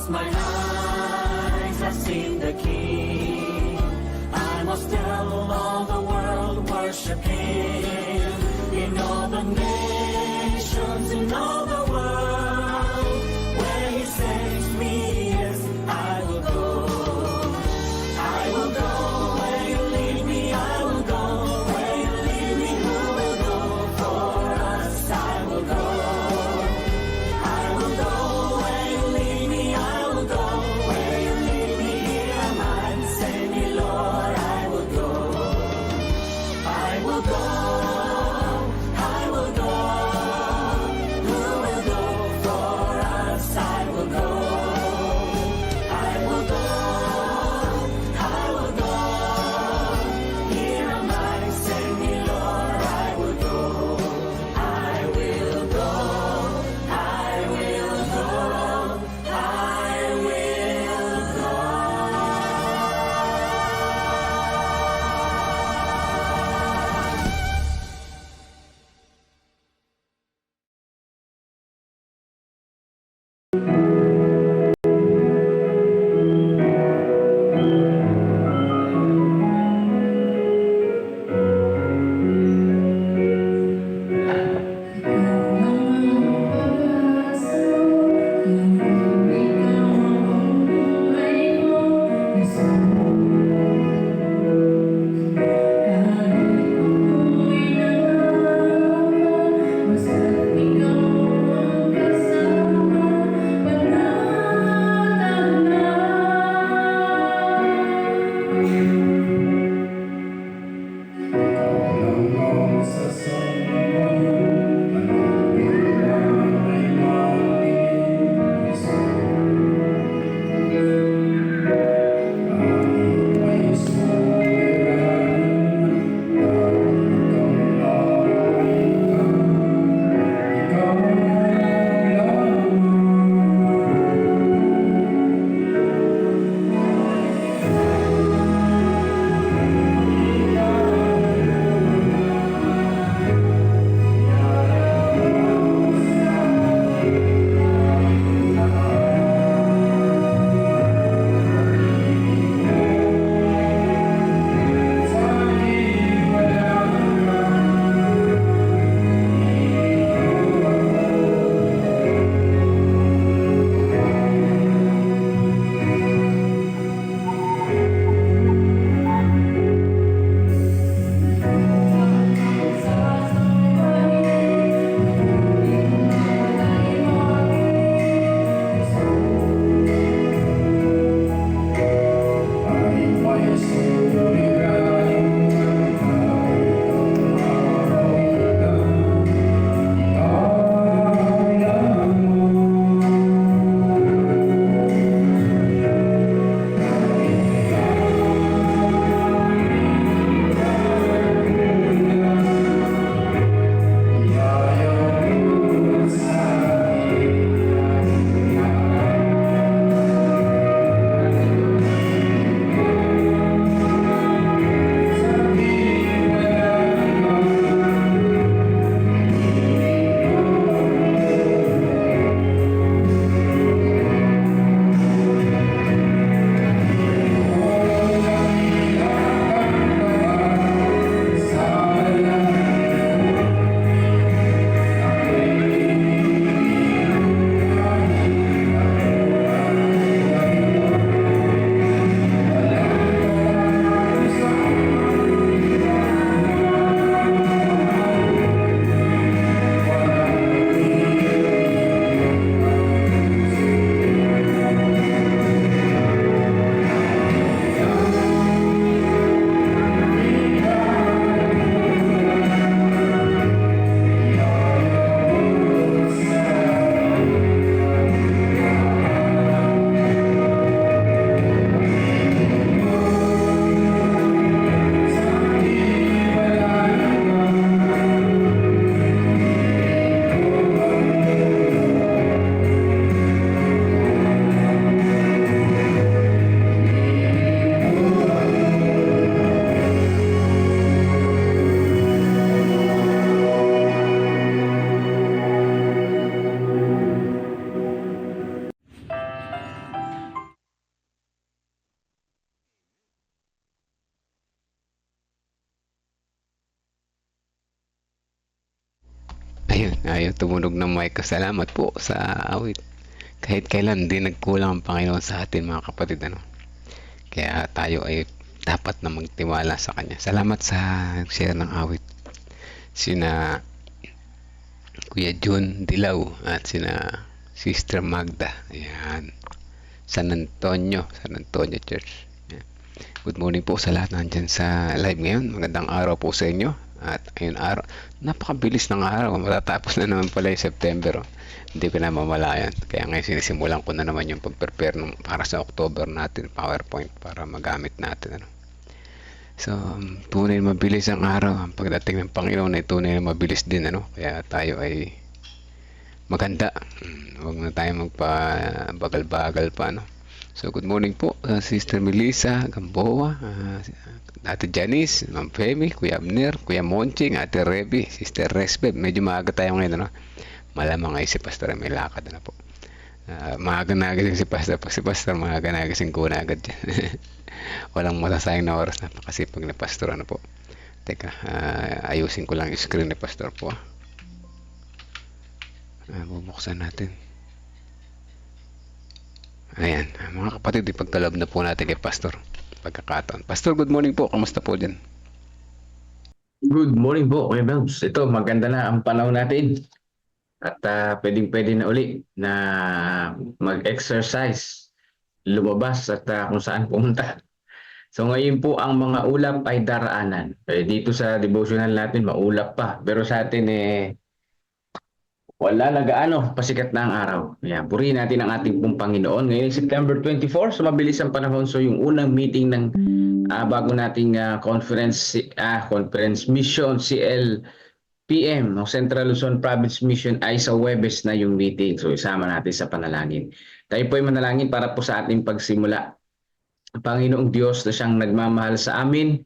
my eyes have seen the King. I must tell all the world, worship Him. In all the nations, in all the world, where He sends me, yes, I will go. I will go where You lead me. I will go where You lead me. Who will go for us? I will go. I will go where You lead me. I will go where You lead me. Here am I, send me, Lord. I will go. I will go. I will go. Who will Ayun, tumunog ng mic ko. Salamat po sa awit. Kahit kailan, di nagkulang ang Panginoon sa atin, mga kapatid. Ano? Kaya tayo ay dapat na magtiwala sa Kanya. Salamat sa share ng awit. Sina Kuya John Dilaw at sina Sister Magda. Ayan. San Antonio Church. Ayan. Good morning po sa lahat nandyan sa live ngayon. Magandang araw po sa inyo. At ayun araw, napakabilis ng araw. Matatapos na naman pala yung September. Oh. Hindi ko na mamalayan. Kaya ngayon sinisimulan ko na naman yung pag-prepare para sa October natin, PowerPoint para magamit natin. Ano. So, tunay na mabilis ang araw. Ang pagdating ng Panginoon ay tunay na mabilis din. Ano? Kaya tayo ay maganda. Huwag na tayo magpa-bagal-bagal pa. Ano? So, good morning po, Sister Melissa Gamboa, Ate Janice, Ma'am Femi, Kuya Abner, Kuya Monching, Ate Reby, Sister Resbeb. Medyo maaga tayo ngayon. Ano? Malamang ay si Pastor may lakad na po. Maaga na agising si Pastor. Pag si Pastor, maaga na agising ko na agad dyan. Walang masasayang na oras. Napakasipag ni Pastor. Ano po? Teka, ayusin ko lang yung screen ni Pastor po. Bubuksan natin. Ayan. Mga kapatid, ipagkaloob na po natin kay Pastor. Pagkakataon. Pastor, good morning po. Kamusta po dyan? Good morning po, Kuya Belms. Ito, maganda na ang panahon natin. At pwedeng-pwede na uli na mag-exercise, lumabas at kung saan pumunta. So ngayon po ang mga ulap ay daraanan. Dito sa devotional natin, maulap pa. Pero sa atin, wala na gaano, pasikat na ang araw. Yan, purihin natin ang ating pong Panginoon. Ngayon, September 24, so mabilis ang panahon. So yung unang meeting ng bago nating conference mission CLPM, Central Luzon Province Mission, ay sa Huwebes na yung meeting. So isama natin sa panalangin. Tayo po ay manalangin para po sa ating pagsimula. Panginoong Diyos na siyang nagmamahal sa amin,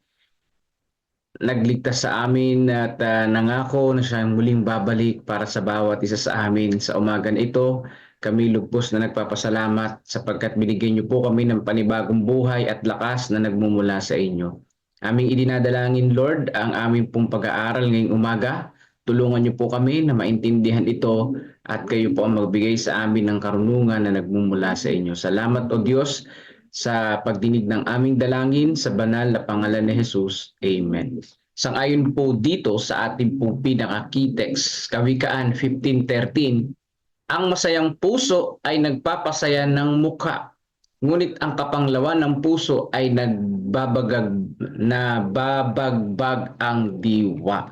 nagligtas sa amin at nangako na siyang muling babalik para sa bawat isa sa amin sa umaga na ito. Kami lubos na nagpapasalamat sapagkat binigyan niyo po kami ng panibagong buhay at lakas na nagmumula sa inyo. Aming idinadalangin, Lord, ang aming pong pag-aaral ngayong umaga. Tulungan niyo po kami na maintindihan ito at kayo po ang magbigay sa amin ng karunungan na nagmumula sa inyo. Salamat, O Diyos, sa pagdinig ng aming dalangin sa banal na pangalan ni Jesus. Amen. Sang-ayon po dito sa ating pong pinaka-key text, Kawikaan 15:13, ang masayang puso ay nagpapasaya ng mukha, ngunit ang kapanglawan ng puso ay nababagbag ang diwa.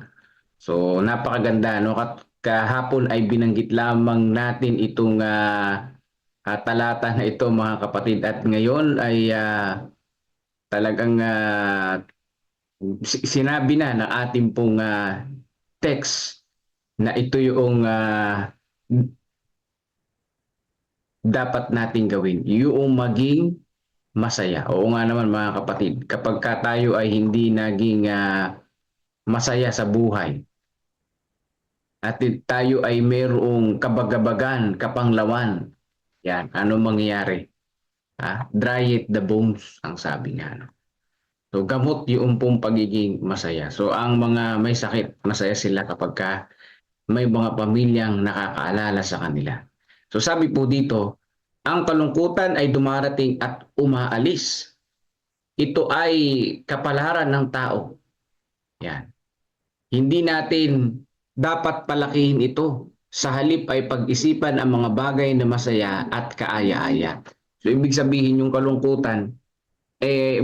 So napakaganda, no? Kahapon ay binanggit lamang natin itong talata na ito, mga kapatid, at ngayon ay talagang sinabi na ng ating pong text na ito yung dapat nating gawin, yung maging masaya. Oo nga naman, mga kapatid, kapag tayo ay hindi naging masaya sa buhay at tayo ay mayroong kabagabagan, kapanglawan, yan, ano mangyayari? Dry it the bones, ang sabi nga. So, gamot yung pong pagiging masaya. So, ang mga may sakit, masaya sila kapag may mga pamilyang nakakaalala sa kanila. So, sabi po dito, ang kalungkutan ay dumarating at umaalis. Ito ay kapalaran ng tao. Yan. Hindi natin dapat palakihin ito. Sa halip ay pag-isipan ang mga bagay na masaya at kaaya-aya. So, ibig sabihin yung kalungkutan,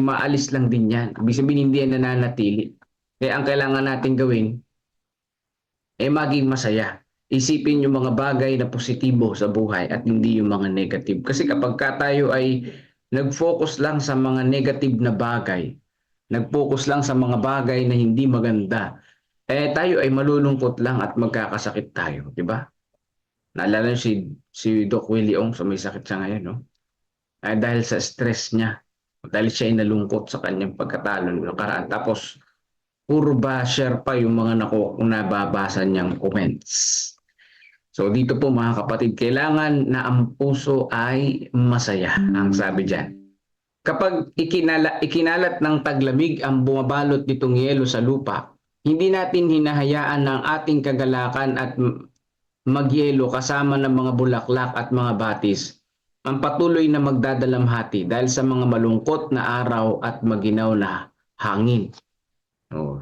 maalis lang din yan. Ibig sabihin hindi yan nananatili. Kaya ang kailangan natin gawin, maging masaya. Isipin yung mga bagay na positibo sa buhay at hindi yung mga negative. Kasi kapag tayo ay nag-focus lang sa mga negative na bagay, nag-focus lang sa mga bagay na hindi maganda, tayo ay malulungkot lang at magkakasakit tayo, di ba? Naalala si Doc Willie Ong, so may sakit siya ngayon, no? Dahil sa stress niya, dahil siya ay nalungkot sa kanyang pagkatalo ng nakaraan. Tapos, puro basher pa yung mga nababasa niyang comments. So, dito po, mga kapatid, kailangan na ang puso ay masaya, ang sabi diyan. Kapag ikinalat ng taglamig ang bumabalot nitong yelo sa lupa, Hindi natin hinahayaan ng ating kagalakan at magyelo kasama ng mga bulaklak at mga batis ang patuloy na magdadalamhati dahil sa mga malungkot na araw at maginaw na hangin. Oh.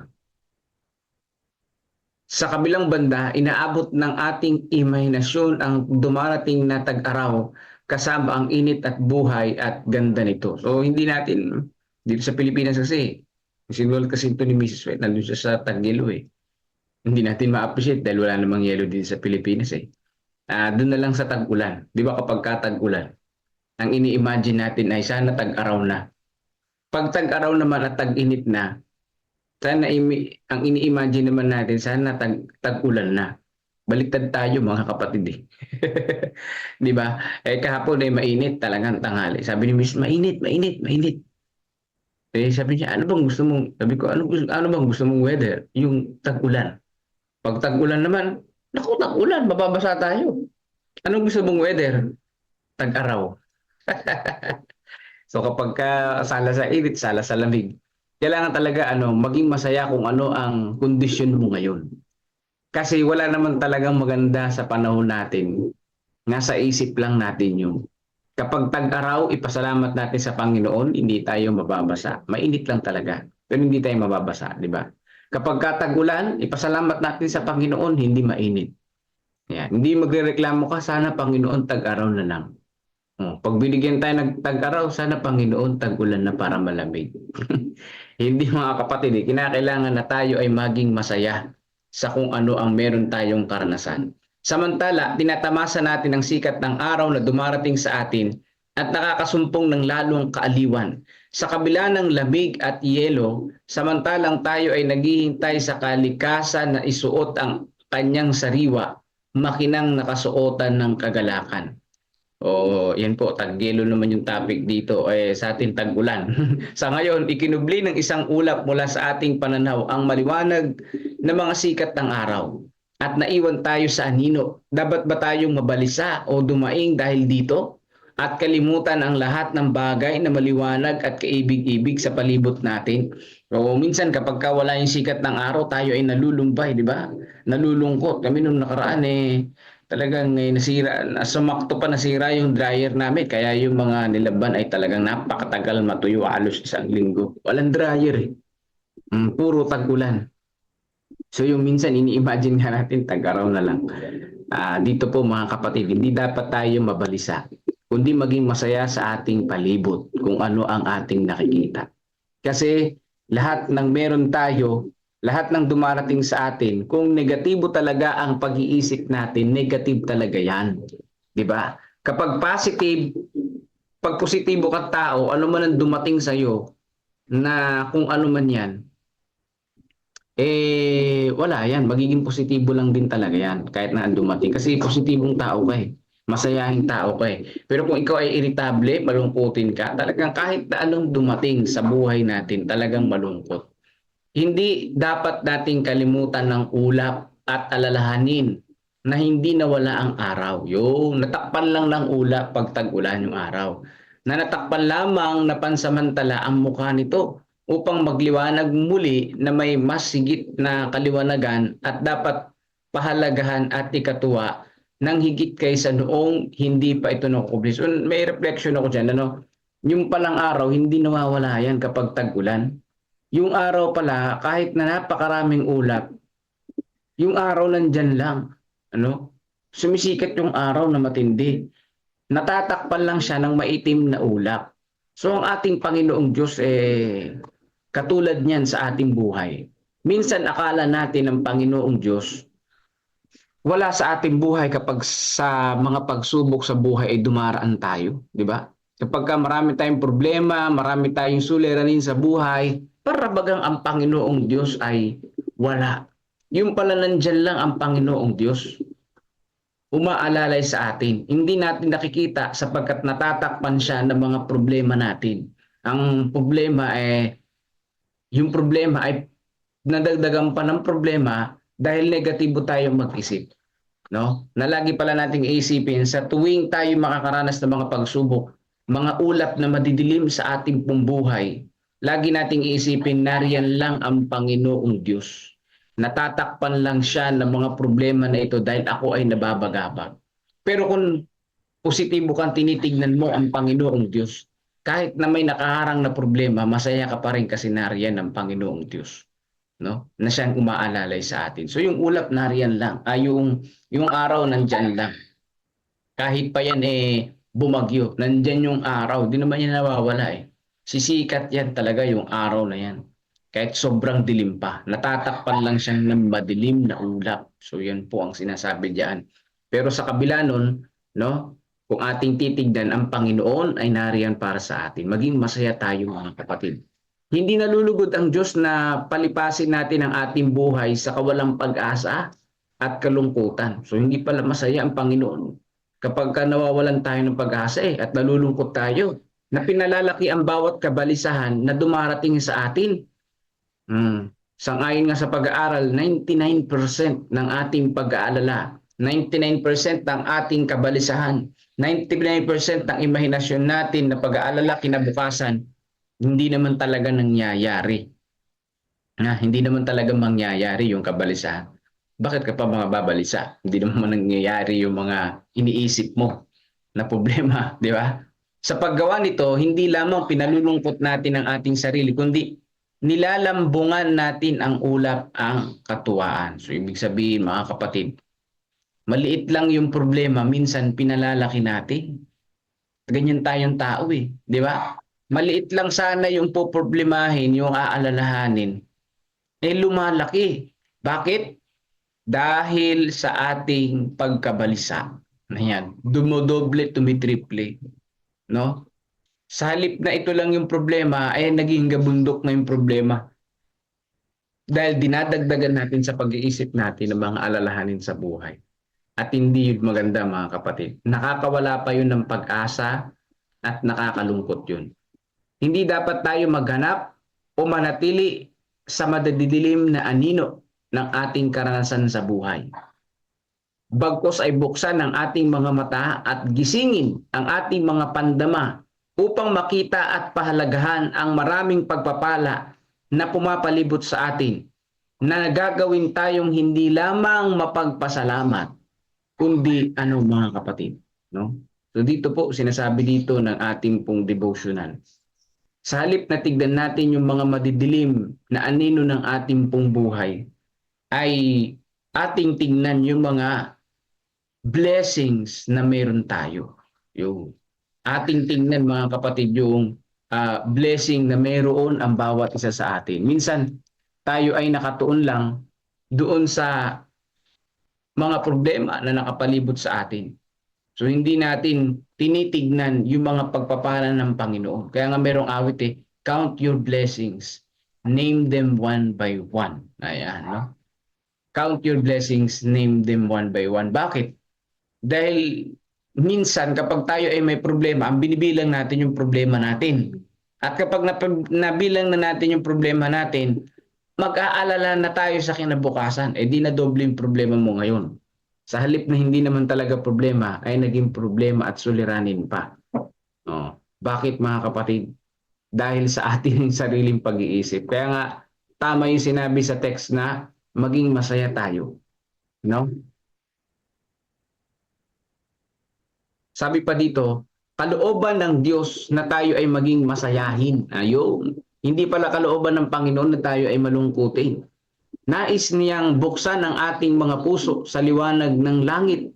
Sa kabilang banda, inaabot ng ating imahinasyon ang dumarating na tag-araw kasama ang init at buhay at ganda nito. So hindi natin, dito sa Pilipinas kasi, sinulad kasi ito ni Mrs. White, nandun siya sa tag-yelo eh. Hindi natin ma-appreciate dahil wala namang yelo din sa Pilipinas eh. Doon na lang sa tag-ulan. Di ba kapag tag-ulan, ang ini-imagine natin ay sana tag-araw na. Pag tag-araw naman at tag-init na, sana ang ini-imagine naman natin sana tag-ulan na. Baliktad tayo mga kapatid eh. Di ba? Kahapon ay mainit talagang tanghali. Sabi ni Miss, mainit, mainit, mainit. Sabi niya, ano bang gusto mong, sabi ko, ano bang gusto mong weather? Yung tag-ulan. Pag tag-ulan naman, naku, tag-ulan, mababasa tayo. Anong gusto mong weather? Tag-araw. So kapag sala sa init, sala sa lamig, kailangan talaga maging masaya kung ano ang kondisyon mo ngayon. Kasi wala naman talagang maganda sa panahon natin. Nasa isip lang natin yun. Kapag tag-araw, ipasalamat natin sa Panginoon, hindi tayo mababasa. Mainit lang talaga, pero hindi tayo mababasa, di ba? Kapag tag-ulan, ipasalamat natin sa Panginoon, hindi mainit. Yan. Hindi magrereklamo ka, sana Panginoon tag-araw na lang. Pag binigyan tayo ng tag-araw, sana Panginoon tag-ulan na para malamig. Hindi mga kapatid, kinakailangan na tayo ay maging masaya sa kung ano ang meron tayong karanasan. Samantala, tinatamasa natin ang sikat ng araw na dumarating sa atin at nakakasumpong ng lalong kaaliwan. Sa kabila ng lamig at yelo, samantalang tayo ay naghihintay sa kalikasan na isuot ang kanyang sariwa, makinang nakasuotan ng kagalakan. Yan po, tag-yelo naman yung topic dito sa ating tag-ulan. Sa ngayon, ikinubli ng isang ulap mula sa ating pananaw ang maliwanag na mga sikat ng araw. At naiwan tayo sa anino. Dapat ba tayong mabalisa o dumaing dahil dito? At kalimutan ang lahat ng bagay na maliwanag at kaibig-ibig sa palibot natin. Minsan kapag wala yung sikat ng araw, tayo ay nalulumbay, di ba? Nalulungkot. Kami nung nakaraan talagang sumakto pa nasira yung dryer namin. Kaya yung mga nilaban ay talagang napakatagal matuyo, halos isang linggo. Walang dryer puro tag-ulan. So yung minsan ini-imagine nga natin tag-araw na lang. Dito po mga kapatid, hindi dapat tayo mabalisa, kundi maging masaya sa ating palibot kung ano ang ating nakikita. Kasi lahat ng meron tayo, lahat ng dumarating sa atin, kung negatibo talaga ang pag-iisip natin, negative talaga yan. Diba? Kapag positive, pag positibo ka tao, ano man ang dumating sa'yo, na kung ano man yan, wala yan. Magiging positibo lang din talaga yan, kahit na ang dumating. Kasi positibong tao ka masayahing tao ka Pero kung ikaw ay irritable, malungkutin ka, talagang kahit na anong dumating sa buhay natin, talagang malungkot. Hindi dapat nating kalimutan ng ulap at alalahanin na hindi nawala ang araw. Yung natakpan lang ng ulap pag tag-ulan yung araw. Na natakpan lamang na pansamantala ang mukha nito upang magliwanag muli na may mas higit na kaliwanagan at dapat pahalagahan at ikatuwa ng higit kaysa noong hindi pa ito nakukubli. So, may reflection ako dyan. Yung palang araw, hindi nawawala yan kapag tag-ulan. Yung araw pala, kahit na napakaraming ulap, yung araw nandyan lang. Sumisikat yung araw na matindi. Natatakpan lang siya ng maitim na ulap. So ang ating Panginoong Diyos katulad niyan sa ating buhay. Minsan akala natin ang Panginoong Diyos wala sa ating buhay kapag sa mga pagsubok sa buhay ay dumaraan tayo, di ba? Kapag marami tayong problema, marami tayong suliranin sa buhay, para bagang ang Panginoong Diyos ay wala. Yung pala nandyan lang ang Panginoong Diyos. Umaalalay sa atin. Hindi natin nakikita sapagkat natatakpan siya ng mga problema natin. Ang problema yung problema ay nadagdagan pa ng problema dahil negatibo tayong mag-isip. Na lagi pala nating iisipin sa tuwing tayo makakaranas ng mga pagsubok, mga ulap na madidilim sa ating pong buhay, lagi nating iisipin nariyan lang ang Panginoong Diyos. Natatakpan lang siya ng mga problema na ito dahil ako ay nababagabag. Pero kung positibo kang tinitignan mo ang Panginoong Diyos, kahit na may nakaharang na problema, masaya ka pa rin kasi nariyan ng Panginoong Diyos, no? Na siyang umaalalay sa atin. So yung ulap nariyan lang, yung araw nandyan lang. Kahit pa yan bumagyo, nandyan yung araw, di naman yan nawawala eh. Sisikat yan talaga yung araw na yan. Kahit sobrang dilim pa, natatakpan lang siyang ng madilim na ulap. So yan po ang sinasabi diyan. Pero sa kabila nun, no, kung ating titignan, ang Panginoon ay nariyan para sa atin. Maging masaya tayo mga kapatid. Hindi nalulugod ang Diyos na palipasin natin ang ating buhay sa kawalang pag-asa at kalungkutan. So hindi pala masaya ang Panginoon kapag nawawalan tayo ng pag-asa at nalulungkot tayo, na pinalalaki ang bawat kabalisahan na dumarating sa atin. Sangayon nga sa pag-aaral, 99% ng ating pag-aalala, 99% ng ating kabalisahan, 99% ng imahinasyon natin na pag-aalala kinabukasan, hindi naman talaga nangyayari. Hindi naman talaga mangyayari yung kabalisahan. Bakit ka pa mga babalisa? Hindi naman nangyayari yung mga iniisip mo na problema, di ba? Sa paggawa nito, hindi lamang pinalulungkot natin ang ating sarili, kundi nilalambungan natin ang ulap, ang katuwaan. So, ibig sabihin, mga kapatid, maliit lang yung problema, minsan pinalalaki natin. Ganyan tayong tao di ba? Maliit lang sana yung poproblemahin, yung aalalahanin, lumalaki. Bakit? Dahil sa ating pagkabalisa. Ayan, dumodoble, tumitriple, no? Sa halip na ito lang yung problema, ay naging gabundok na yung problema. Dahil dinadagdagan natin sa pag-iisip natin ng mga alalahanin sa buhay. At hindi yun maganda mga kapatid. Nakakawala pa yun ng pag-asa at nakakalungkot yun. Hindi dapat tayo maghanap o manatili sa madadidilim na anino ng ating karanasan sa buhay. Bagkus ay buksan ang ating mga mata at gisingin ang ating mga pandama upang makita at pahalagahan ang maraming pagpapala na pumapalibot sa atin, na nagagawin tayong hindi lamang mapagpasalamat, kundi mga kapatid, no? So dito po, sinasabi dito ng ating pong devotional. Sa halip na tignan natin yung mga madidilim na anino ng ating pong buhay, ay ating tingnan yung mga blessings na meron tayo. Yung ating tingnan mga kapatid yung blessing na meron ang bawat isa sa atin. Minsan tayo ay nakatuon lang doon sa mga problema na nakapalibot sa atin. So hindi natin tinitignan yung mga pagpapala ng Panginoon. Kaya nga merong awit count your blessings, name them one by one. Ayan, no? Count your blessings, name them one by one. Bakit? Dahil minsan kapag tayo ay may problema, ang binibilang natin yung problema natin. At kapag nabilang na natin yung problema natin, mag-aalala na tayo sa kinabukasan. Di na doble yung problema mo ngayon. Sa halip na hindi naman talaga problema, ay naging problema at suliranin pa. Bakit mga kapatid? Dahil sa ating sariling pag-iisip. Kaya nga, tama yung sinabi sa text na maging masaya tayo. No? Sabi pa dito, kalooban ng Diyos na tayo ay maging masayahin. Ayun. Hindi pala kalooban ng Panginoon na tayo ay malungkutin. Nais niyang buksan ang ating mga puso sa liwanag ng langit.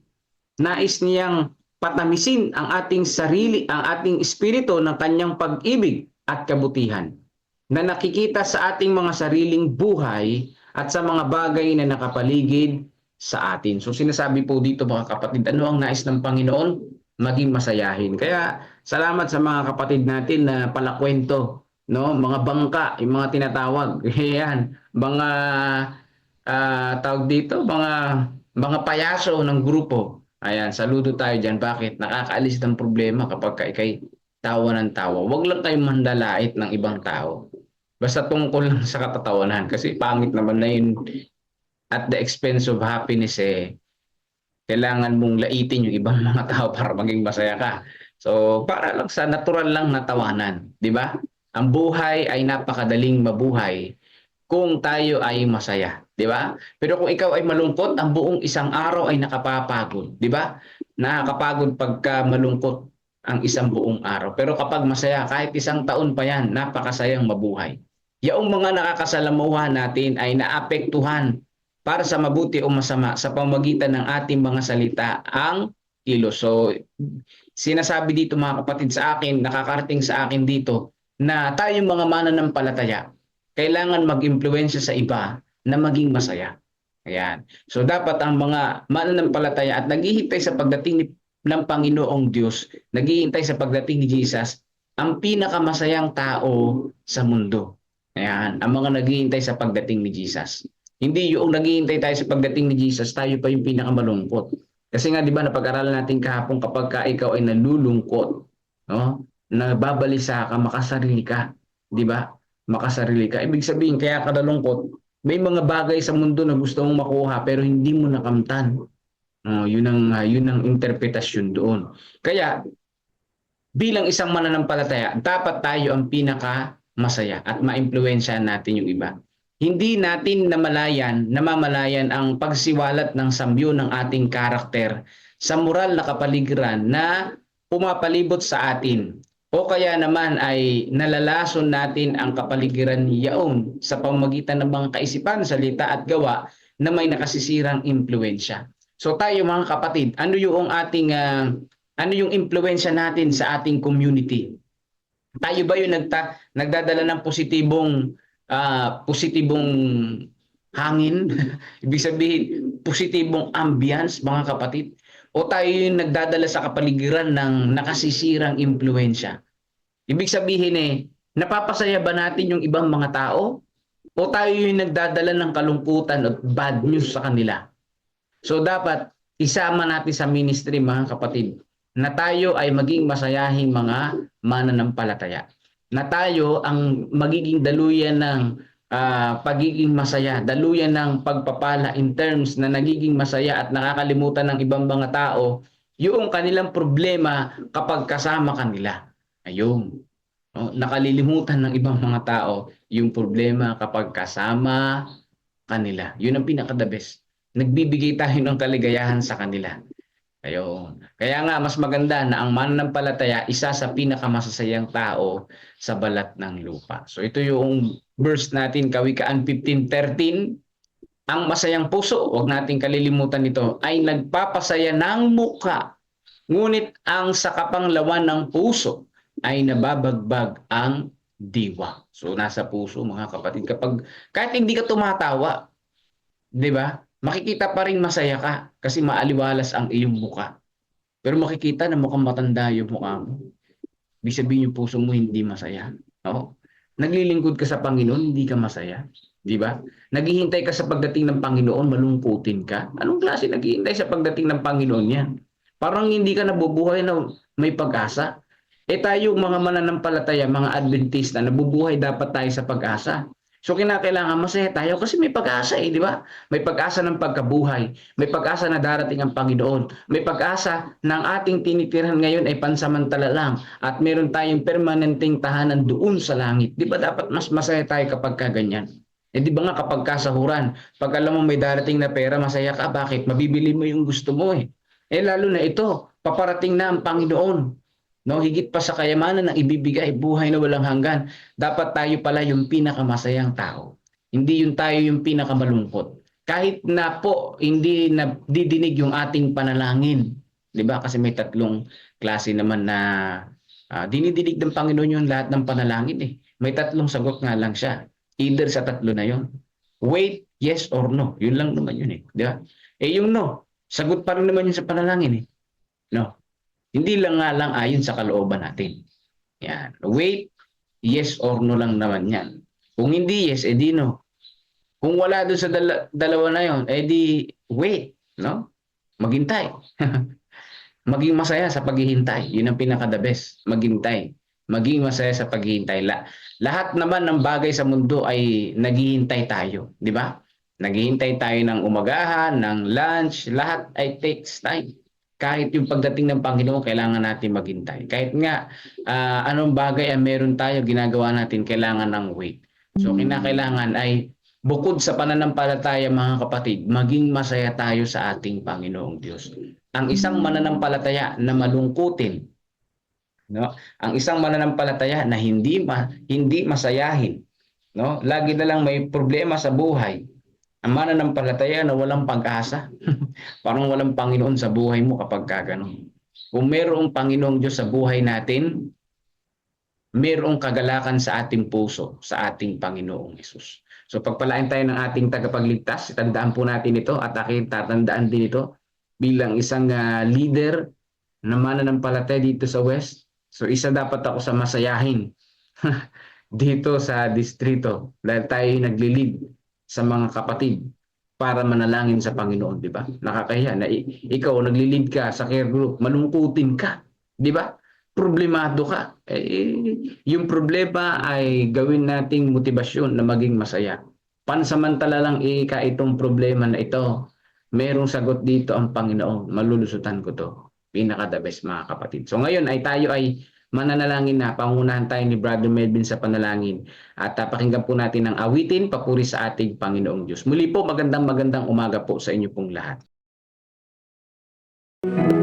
Nais niyang patamisin ang ating sarili, ang ating espiritu ng kanyang pag-ibig at kabutihan, na nakikita sa ating mga sariling buhay at sa mga bagay na nakapaligid sa atin. So sinasabi po dito mga kapatid, ano ang nais ng Panginoon? Maging masayahin. Kaya salamat sa mga kapatid natin na palakwento, no? Mga bangka, yung mga tinatawag. Yan, mga tawag dito, mga payaso ng grupo. Ayan, saludo tayo diyan. Bakit? Nakakaalis ng problema kapag ikay tawa ng tawa. Huwag lang tayong mandalait ng ibang tao. Basta tungkol lang sa katatawanan. Kasi pangit naman na yun. At the expense of happiness, kailangan mong laitin yung ibang mga tao para maging masaya ka. So, para lang sa natural lang na tawanan. Di ba? Ang buhay ay napakadaling mabuhay kung tayo ay masaya, 'di ba? Pero kung ikaw ay malungkot, ang buong isang araw ay nakapapagod, 'di ba? Nakakapagod pagka malungkot ang isang buong araw. Pero kapag masaya, kahit isang taon pa 'yan, napakasayang mabuhay. Yaong mga nakakasalamuha natin ay naapektuhan para sa mabuti o masama sa pamamagitan ng ating mga salita ang kilos. So, sinasabi dito mga kapatid sa akin, nakakarating sa akin dito na tayong mga mananampalataya, kailangan mag-impluwensya sa iba na maging masaya. Ayan. So dapat ang mga mananampalataya at naghihintay sa pagdating ng Panginoong Diyos, naghihintay sa pagdating ni Jesus, ang pinakamasayang tao sa mundo. Ayan, ang mga naghihintay sa pagdating ni Jesus. Hindi yung naghihintay tayo sa pagdating ni Jesus, tayo pa yung pinakamalungkot. Kasi nga 'di ba napag-aralan natin kahapon kapag ka ikaw ay nalulungkot, no? Nababalisa ka, makasarili ka, 'di ba? Makasarili ka. Ibig sabihin kaya ka nalungkot, may mga bagay sa mundo na gusto mong makuha pero hindi mo nakamtan. Yun ang interpretasyon doon. Kaya bilang isang mananampalataya, dapat tayo ang pinaka masaya at maimpluwensyahan natin yung iba. Hindi natin namamalayan ang pagsiwalat ng samyo ng ating karakter sa moral na kapaligiran na pumapalibot sa atin. O kaya naman ay nalalason natin ang kapaligiran yaon sa pamamagitan ng mga kaisipan, salita at gawa na may nakasisirang impluensya. So tayo mga kapatid, ano yung impluensya natin sa ating community? Tayo ba yung nagdadala ng positibong hangin? Ibig sabihin, positibong ambience, mga kapatid? O tayo yung nagdadala sa kapaligiran ng nakasisirang impluensya? Ibig sabihin napapasaya ba natin yung ibang mga tao? O tayo yung nagdadala ng kalungkutan at bad news sa kanila? So dapat isama natin sa ministry mga kapatid na tayo ay maging masayahing mga mananampalataya. Na tayo ang magiging daluyan ng pagiging masaya, daluyan ng pagpapala in terms na nagiging masaya at nakakalimutan ng ibang mga tao yung kanilang problema kapag kasama kanila. Ayun. No? Nakalilimutan ng ibang mga tao yung problema kapag kasama kanila. Yun ang pinaka-the best. Nagbibigay tayo ng kaligayahan sa kanila. Ayun. Kaya nga mas maganda na ang mananampalataya isa sa pinakamasasayang tao sa balat ng lupa. So ito yung verse natin, Kawikaan 15:13. Ang masayang puso, huwag nating kalilimutan ito, ay nagpapasaya ng mukha. Ngunit ang sa kapanglawan ng puso ay nababagbag ang diwa. So nasa puso mga kapatid. Kahit hindi ka tumatawa, 'di ba? Makikita pa rin masaya ka kasi maaliwalas ang iyong muka. Pero makikita na mukhang matanda yung mukha mo. Ibig sabihin yung puso mo hindi masaya. No? Naglilingkod ka sa Panginoon, hindi ka masaya. Di ba? Naghihintay ka sa pagdating ng Panginoon, malungkutin ka. Anong klase naghihintay sa pagdating ng Panginoon yan? Parang hindi ka nabubuhay na may pag-asa. Tayo mga mananampalataya, mga Adventista, nabubuhay dapat tayo sa pag-asa. So kinakailangan masaya tayo kasi may pag-asa di ba? May pag-asa ng pagkabuhay, may pag-asa na darating ang Panginoon, may pag-asa ng ating tinitirahan ngayon ay pansamantala lang at meron tayong permanenteng tahanan doon sa langit. Di ba dapat mas masaya tayo kapag kaganyan? Di ba nga kapag kasahuran, pag alam mo may darating na pera, masaya ka. Bakit? Mabibili mo yung gusto mo lalo na ito, paparating na ang Panginoon. No, higit pa sa kayamanan ng ibibigay, buhay na walang hanggan. Dapat tayo pala yung pinakamasayang tao. Hindi yung tayo yung pinakamalungkot. Kahit na po hindi didinig yung ating panalangin. 'Di ba? Kasi may tatlong klase naman na dinidinig ng Panginoon yung lahat ng panalangin May tatlong sagot nga lang siya. Either sa tatlo na yon. Wait, yes or no. Yun lang naman yun 'di ba? Yung no, sagot pa rin naman yun sa panalangin No. Hindi lang nga lang ayon sa kalooban natin. Yan. Wait, yes or no lang naman yan. Kung hindi yes, di no. Kung wala doon sa dalawa na yon, di wait. No? Maghintay. Maging masaya sa paghihintay. Yun ang pinaka-the best. Maghintay. Maging masaya sa paghihintay. Lahat naman ng bagay sa mundo ay naghihintay tayo. Di ba? Naghihintay tayo ng umagahan, ng lunch. Lahat ay takes time. Kahit yung pagdating ng Panginoon, kailangan natin maghintay. Kahit nga, anong bagay ang meron tayo, ginagawa natin, kailangan ng wait. So, kinakailangan ay Bukod sa pananampalataya mga kapatid, maging masaya tayo sa ating Panginoong Diyos. Ang isang mananampalataya na malungkutin, no? Ang isang mananampalataya na hindi masayahin, no? Lagi na lang may problema sa buhay. Ang mananampalataya na walang pag-asa. Parang walang Panginoon sa buhay mo kapag gano'n. Kung mayroong Panginoong Diyos sa buhay natin, mayroong kagalakan sa ating puso, sa ating Panginoong Hesus. So pagpalain tayo ng ating tagapagligtas, tandaan po natin ito at aking tatandaan din ito bilang isang leader na mananampalataya dito sa West. So isa dapat ako sa masayahin dito sa distrito dahil tayo naglilid sa mga kapatid para manalangin sa Panginoon, di ba? Nakakahiya na ikaw naglilid ka sa care group, malungkutin ka, di ba? Problemado ka. Yung problema ay gawin nating motibasyon na maging masaya. Pansamantala lang itong problema na ito. Merong sagot dito ang Panginoon. Malulusutan ko to. Pinaka the best mga kapatid. So ngayon ay tayo ay mananalangin na. Pangunahan tayo ni Brother Melvin sa panalangin. At pakinggan po natin ang awitin, papuri sa ating Panginoong Diyos. Muli po, magandang umaga po sa inyo pong lahat. Ikaw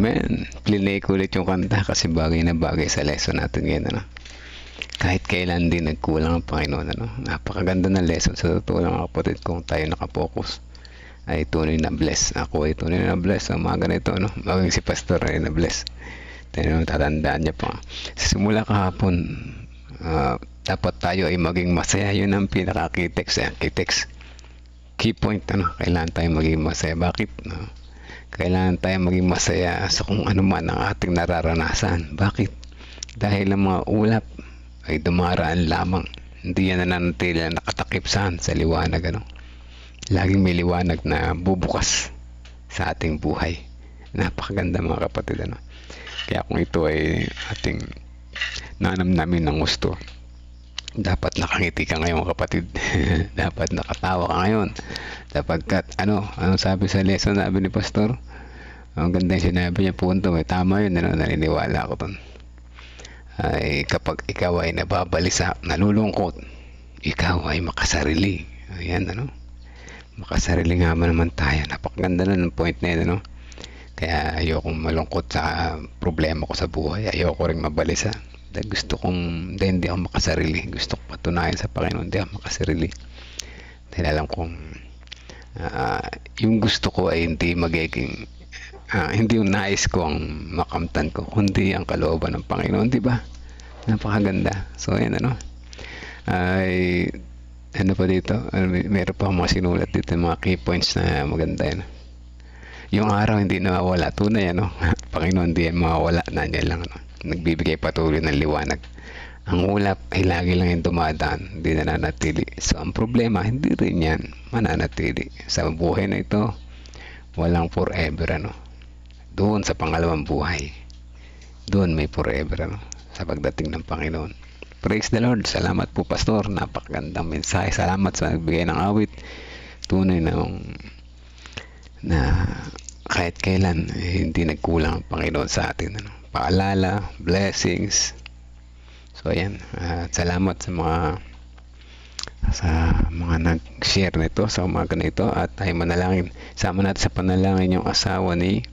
Amen. Plinay ko ulit yung kanta kasi bagay na bagay sa lesson natin ngayon, ano. Kahit kailan din nagkulang ang Panginoon, ano. Napakaganda ng lesson sa totoo lang, mga kapatid, kung tayo nakapokus ay tunay na bless. Ako ay tunay na bless sa mga ganito, no? Maging si pastor ay na bless. Tayo tatandaan niya pa. Sa simula kahapon, dapat tayo ay maging masaya. Yun ang pinaka-key-text. Key-text. Key point, ano? Kailangan tayo maging masaya. Bakit? No? Kailangan tayo maging masaya sa kung ano man ang ating nararanasan. Bakit? Dahil ang mga ulap ay dumaraan lamang. Hindi yan nananatili na nakatakip saan sa liwanag, ano? Laging may liwanag na bubukas sa ating buhay. Napakaganda, mga kapatid, ano? Kaya kung ito ay ating nanamnamin ng gusto, dapat nakangiti ka ngayon, kapatid. Dapat nakatawa ka ngayon. Sapagkat anong sabi sa lesson, sabi ni pastor, ang ganda yung sinabi niya, punto, may tama yun, ano, naniniwala ako dun. Ay kapag ikaw ay nababalisa, nalulungkot, ikaw ay makasarili. Ayan, ano, makasarili nga naman tayo. Napakaganda na ng point na yun, ano. Kaya ayokong malungkot sa problema ko sa buhay, ayoko ring mabalisa. Dahil gusto kong hindi ako makasarili. Gusto ko patunayan sa Panginoon, hindi ako makasarili. Dahil alam kong yung gusto ko ay hindi magiging hindi yung nais ko ang makamtan ko, kundi ang kalooban ng Panginoon, di ba? Napakaganda. So ayan, ano, ay ano pa dito, meron pa mga sinulat dito, mga key points na maganda yan. Yung araw hindi nawawala, tunay, ano. Panginoon hindi yan mawawala, nandiyan lang, ano. Nagbibigay patuloy ng liwanag. Ang ulap ay lagi lang yung dumadaan, hindi nananatili. So ang problema, hindi rin yan mananatili. Sa buhay na ito, walang forever, ano. Doon sa pangalawang buhay, doon may forever, ano, sa pagdating ng Panginoon. Praise the Lord. Salamat po, pastor. Napakagandang mensahe. Salamat sa nagbigay ng awit. Tunay na kahit kailan hindi nagkulang ang Panginoon sa atin, ano. Paalala, blessings. So ayan, salamat sa mga nag-share nito sa umaga na ito, at tayo manalangin. Sama natin sa panalangin yung asawa ni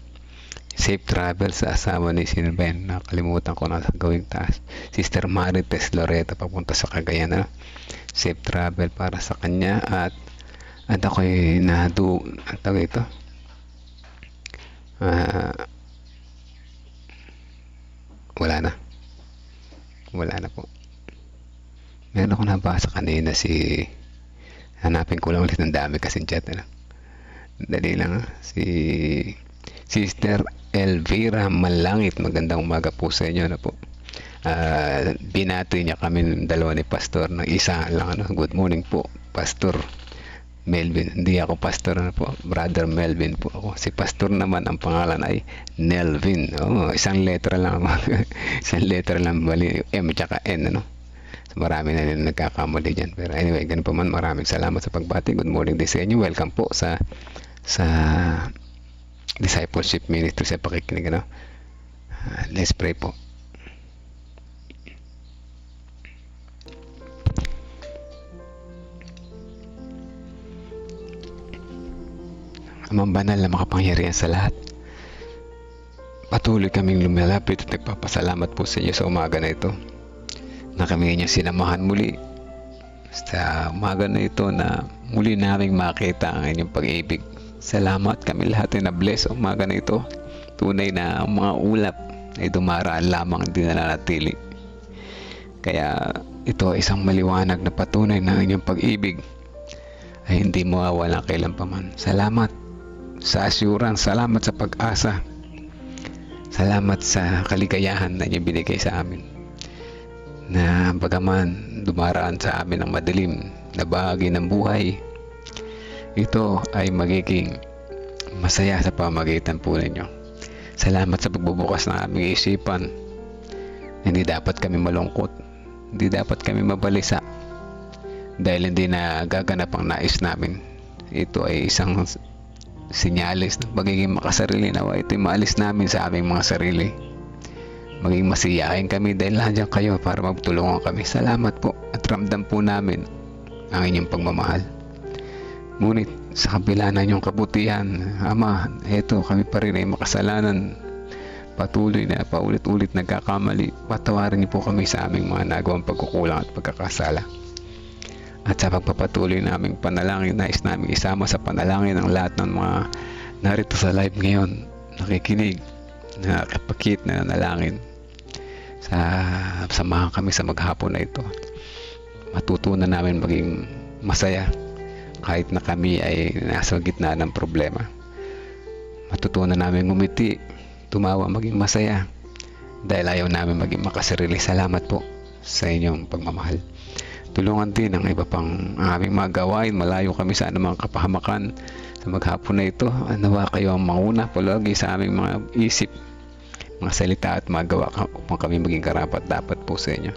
safe travel sa asawa ni Sinben. Nakalimutan ko na sa gawing taas. Sister Marites Loreta papunta sa Cagayan, safe travel para sa kanya, at ako'y ang tawag ito, wala na po. Meron ako nabasa kanina, hanapin ko lang ulit, ng dami kasing chat, ano. Dali lang, si Sister Elvira Malangit. Magandang umaga po sa inyo, ano po. Binati niya kami dalawa ni pastor ng isa lang, ano. Good morning po, Pastor Melvin. Hindi ako pastor, ano po, Brother Melvin po ako. Si pastor naman, ang pangalan ay Nelvin. Isang letra lang. Isang letra lang, bali M tsaka N, ano. So, marami na rin nagkakamali dyan. Pero anyway, ganun pa man, maraming salamat sa pagbati. Good morning din sa inyo. Welcome po sa discipleship ministry, sa pakikinig, ano. Let's pray po. Amang banal na makapangyarihan sa lahat, patuloy kaming lumalapit at nagpapasalamat po sa inyo sa umaga na ito, na kami inyong sinamahan muli sa umaga na ito, na muli naming makita ang inyong pag-ibig. Salamat, kami lahat ay na-bless sa umaga na ito. Tunay na ang mga ulap ay dumaraan lamang, hindi nananatili. Kaya ito ay isang maliwanag na patunay na ang inyong pag-ibig ay hindi mawawala kailanpaman. Salamat sa assurance, salamat sa pag-asa, salamat sa kaligayahan na inyong binigay sa amin, na bagaman dumaraan sa amin ang madilim na bahagi ng buhay, ito ay magiging masaya sa pamagitan po ninyo. Salamat sa pagbubukas ng aming isipan. Hindi dapat kami malungkot, hindi dapat kami mabalisa dahil hindi na gaganap ang nais namin. Ito ay isang sinyalis ng pagiging makasarili. Nawa ito'y maalis namin sa aming mga sarili, maging masiyahin kami dahil nandiyan kayo para magtulungan kami. Salamat po, at ramdam po namin ang inyong pagmamahal. Ngunit sa kabila ng inyong kabutihan, Ama, eto kami pa rin ay makasalanan. patuloy na paulit-ulit nagkakamali, patawarin niyo po kami sa aming mga nagawang pagkukulang at pagkakasala. At sa pagpapatuloy naming panalangin, nais naming isama sa panalangin ang lahat ng mga narito sa live ngayon, nakikinig, nakapakit na nalangin. Samahan kami sa maghapon na ito. Matutunan namin maging masaya kahit na kami ay nasa gitna ng problema. Matutunan namin ngumiti, tumawa, maging masaya dahil ayaw namin maging makasarili. Salamat po sa inyong pagmamahal. Tulungan din ang iba pang aming mga gawain. Malayo kami sa anumang kapahamakan. Sa maghapon na ito, nawa kayo ang mauna palagi sa aming mga isip, mga salita at mga gawa upang kami maging karapat dapat po sa inyo.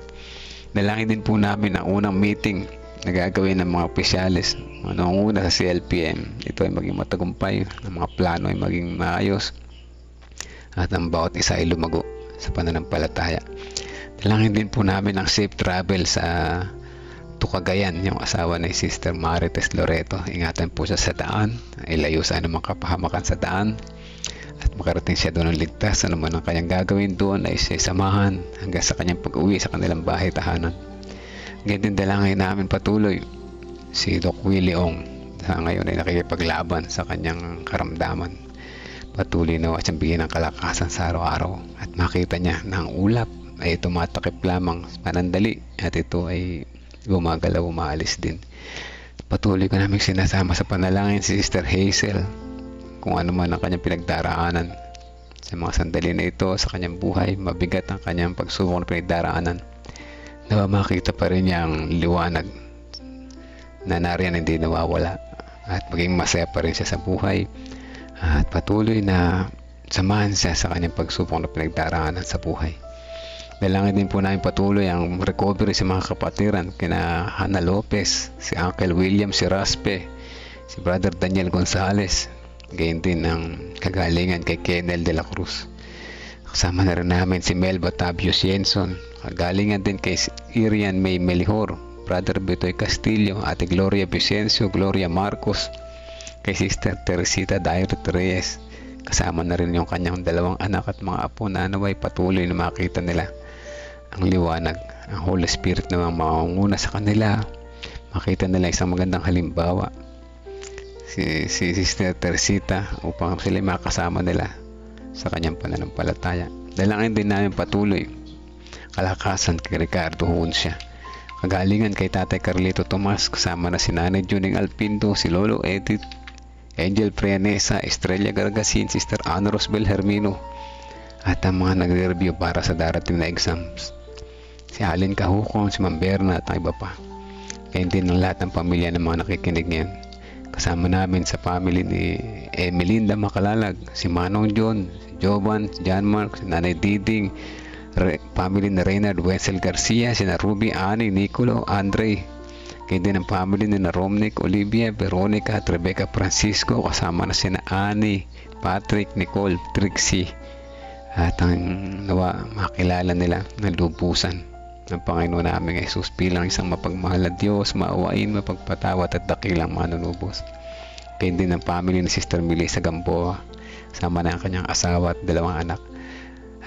Dalangin din po namin ang unang meeting na gagawin ng mga opisyalis noong una sa CLPM. Ito ay maging matagumpay, ang mga plano ay maging maayos at ang bawat isa ay lumago sa pananampalataya. Dalangin din po namin ang safe travel sa Cagayan, yung asawa ni Sister Marites Loreto. Ingatan po siya sa daan, ay layo sa anumang kapahamakan sa daan at makarating siya doon ng ligtas. Ano man ang kanyang gagawin doon ay siya samahan hanggang sa kanyang pag-uwi sa kanilang bahay tahanan. Ganyan din dalangin namin patuloy si Doc Willie Ong, sa ngayon ay nakikipaglaban sa kanyang karamdaman. Patuloy na siyang bigyan ng kalakasan sa araw-araw at makita niya na ang ulap ay tumatakip lamang panandali at ito ay gumagalaw, umaalis din. Patuloy ko namin sinasama sa panalangin si Sister Hazel, kung ano man ang kanyang pinagdaraanan sa mga sandali na ito sa kanyang buhay. Mabigat ang kanyang pagsubok na pinagdaraanan. Nawa makita pa rin niya ang liwanag na nariyan hindi nawawala at maging masaya pa rin siya sa buhay at patuloy na samahan siya sa kanyang pagsubok na pinagdaraanan sa buhay. Dalangin din po namin patuloy ang recovery sa mga kapatiran kina Hannah Lopez, si Uncle William, si Raspe, si Brother Daniel Gonzales, gayon din ang kagalingan kay Kennel de la Cruz. Kasama na rin namin si Mel Batavius Jenson, kagalingan din kay Irian May Melihor, Brother Betoy Castillo, Ate Gloria Vicencio, Gloria Marcos, kay Sister Teresita Dairet Reyes. Kasama na rin yung kanyang dalawang anak at mga apo na naway patuloy na makita nila ang liwanag. Ang Holy Spirit naman mangunguna sa kanila, makita nila isang magandang halimbawa si Sister Teresita upang sila makasama nila sa kanyang pananampalataya. Dalangin din namin patuloy kalakasan kay Ricardo Huncia, kagalingan kay Tatay Carlito Tomas, kasama na si Nanay Juning Alpindo, si Lolo Edith, Angel Prianesa, Estrella Gargasin, Sister Ana Rosbel Hermino at ang mga nagre-review para sa darating na exams, si Alin Kahukong, si Ma'am Berna at ang iba pa. Kaya din ng lahat ng pamilya ng mga nakikinig ngayon. Kasama namin sa family ni Melinda Makalalag, si Manong John, si Jovan, si John Mark, si Nanay Diding, family ni Reynard Wessel Garcia, si na Ruby, Ani, Nicolo, Andre. Kaya din ang family ni na Romnick, Olivia, Veronica at Rebecca Francisco, kasama na si na Ani, Patrick, Nicole, Trixie. At ang nawa makilala nila na lubusan ng Panginoon namin Jesus bilang isang mapagmahal na Diyos, maawain, mapagpatawad at dakilang manunubos. Kaya din ang family ni Sister Melissa Gamboa, kasama na ang kanyang asawa at dalawang anak.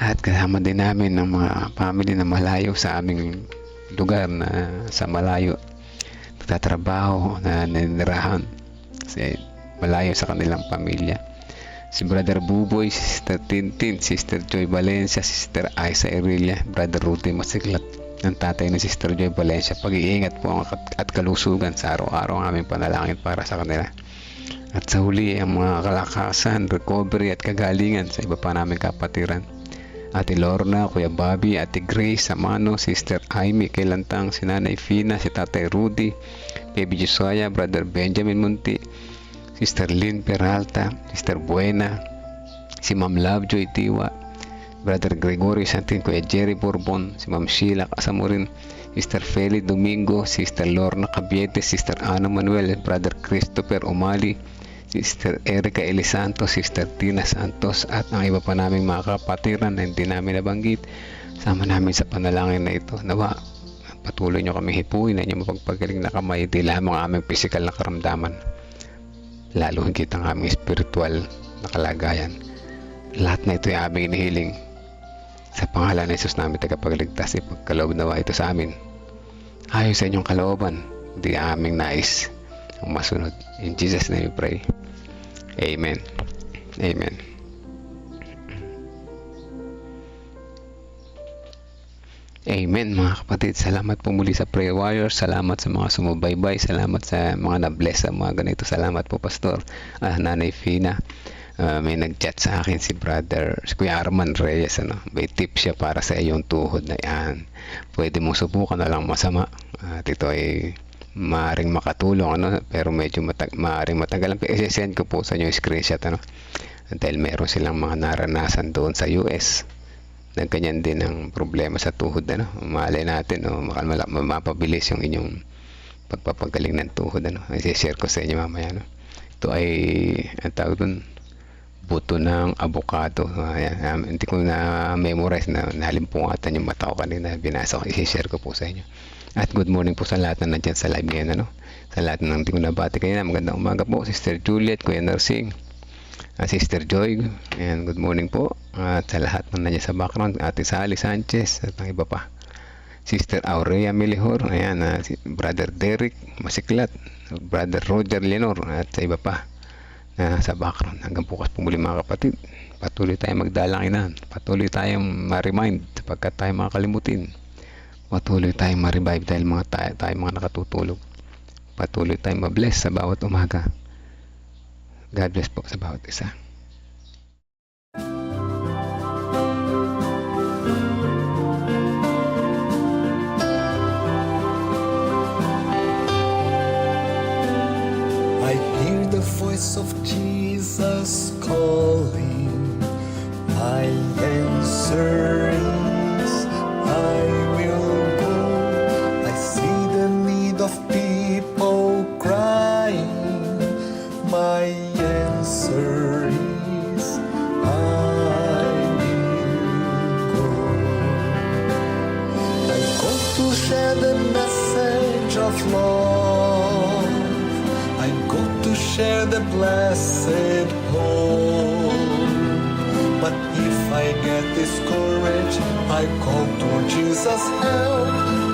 At kasama din namin ng mga family na malayo sa aming lugar, na sa malayo nagtatrabaho, na ninirahan kasi malayo sa kanilang pamilya. Si Brother Buboy, Sister Tintin, Sister Joy Valencia, Sister Isa Erilia, Brother Rudy Masiglat, ng tatay ni Sister Joy Valencia. Pag-iingat po at kalusugan sa araw-araw ang aming panalangin para sa kanila. At sa huli, ang mga kalakasan, recovery at kagalingan sa iba pa naming kapatiran. Ate Lorna, Kuya Bobby, Ate Grace Samano, Sister Amy Kelantang, si Nanay Fina, si Tatay Rudy, Baby Josiah, Brother Benjamin Munti, Sister Lynn Peralta, Sister Buena, si Ma'am Lovejoy Tiwa, Brother Gregorio Santin, Kuya Jerry Bourbon, si Ma'am Sheila Kasamurin, Sister Feli Domingo, Sister Lorna Cabiete, Sister Ana Manuel, Brother Christopher Umali, Sister Erica Elisanto, Sister Tina Santos at ang iba pa naming mga kapatiran na hindi namin nabanggit. Sama namin sa panalangin na ito. Nawa, patuloy nyo kami hipuin na inyo mapagpagaling na kamay, di lamang ang aming pisikal na karamdaman, lalo higit ang aming spiritual na kalagayan. Lahat na ito ay aming inihiling Sa pangalan ni Jesus namin tagapagligtas, ipagkaloob nawa ito sa amin. Ayon sa inyong kalooban, hindi aming nais ang masunod. In Jesus' name we pray. Amen. Amen. Amen mga kapatid. Salamat po muli sa Prayer Warriors. Salamat sa mga sumubaybay. Salamat sa mga na-bless sa mga ganito. Salamat po Pastor. Nanay Fina. May nag-chat sa akin si Kuya Arman Reyes. May tip siya para sa iyong tuhod na yan. Pwede mong subukan na lang masama. At ito ay maaaring makatulong. Pero medyo maaaring matagal. I-send ko po sa inyo yung screenshot. Dahil meron silang mga naranasan doon sa US. Ganyan din ang problema sa tuhod. Malay natin, mapabilis yung inyong pagpapagaling ng tuhod. I-share ko sa inyo mamaya. Ito ay, ang tawag dun, buto ng avocado. Hindi ko na-memorize na nalimpungatan yung mata ko kanina. Binasa ko, i-share ko po sa inyo. At good morning po sa lahat na nandyan sa live ngayon. Sa lahat ng hindi ko nabati kanina. Magandang umaga po, Sister Juliet, Kuya Nursing, Sister Joy, and good morning po. At sa lahat ng nandiyan sa background, Ate Sally Sanchez at ang iba pa. Sister Aurea Milihor, ayan, si Brother Derek Masiklat, Brother Roger Lenor, at sa iba pa na sa background. Hanggang bukas po muli mga kapatid. Patuloy tayong magdalangin, patuloy tayong ma-remind pagkat tayo makakalimutin. Patuloy tayong ma-revive dahil tayo mga nakatutulog. Patuloy tayong ma-bless sa bawat umaga. God bless po sa bawat isa. I hear the voice of Jesus calling. My answer is, I will go. I see the need of people crying. My answer is, I will go. I go to share the message of love. I go to share the blessed hope. But if I get discouraged, I call to Jesus' help.